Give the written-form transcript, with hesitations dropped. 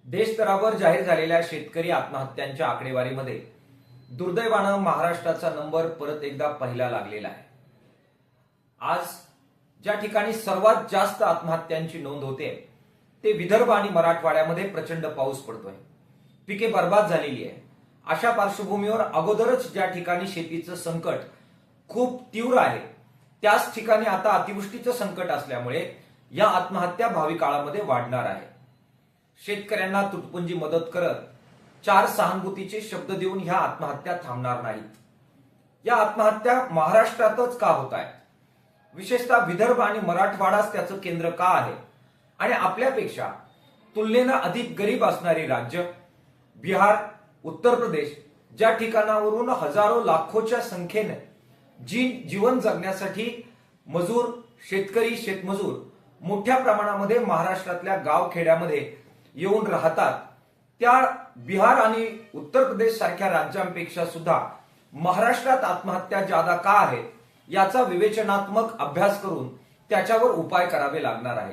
देशस्तरावर जाहीर झालेल्या शेतकरी आत्महत्यांच्या आकडेवारीमध्ये दुर्दैवानं महाराष्ट्राचा नंबर परत एकदा पहिला लागलेला आहे। आज ज्या ठिकाणी सर्वात जास्त आत्महत्यांची नोंद होते ते विदर्भ आणि मराठवाड्यामध्ये प्रचंड पाऊस पडतोय, पिके बर्बाद झालेली आहे। अशा पार्श्वभूमीवर अगोदरच ज्या ठिकाणी शेतीचं संकट खूप तीव्र आहे त्याच ठिकाणी आता अतिवृष्टीचं संकट असल्यामुळे या आत्महत्या भावी काळामध्ये वाढणार आहे। शेतकऱ्यांना तुटपुंजी मदत करत चार सहानुभूतीचे शब्द देऊन ह्या आत्महत्या थांबणार नाहीत। या आत्महत्या महाराष्ट्रातच का होत आहेत, विशेषतः विदर्भ आणि मराठवाडाच त्याचं केंद्र का आहे आणि आपल्यापेक्षा तुलनेनं अधिक गरीब असणारी राज्य बिहार, उत्तर प्रदेश ज्या ठिकाणावरून हजारो लाखोच्या संख्येने जीवन जगण्यासाठी मजूर, शेतकरी, शेतमजूर मोठ्या प्रमाणामध्ये महाराष्ट्रातल्या गावखेड्यामध्ये येऊन राहतात, त्या बिहार आणि उत्तर प्रदेश सारख्या राज्यांपेक्षा सुद्धा महाराष्ट्रात आत्महत्या जादा का आहेत याचा विवेचनात्मक अभ्यास करून त्याच्यावर उपाय करावे लागणार आहे।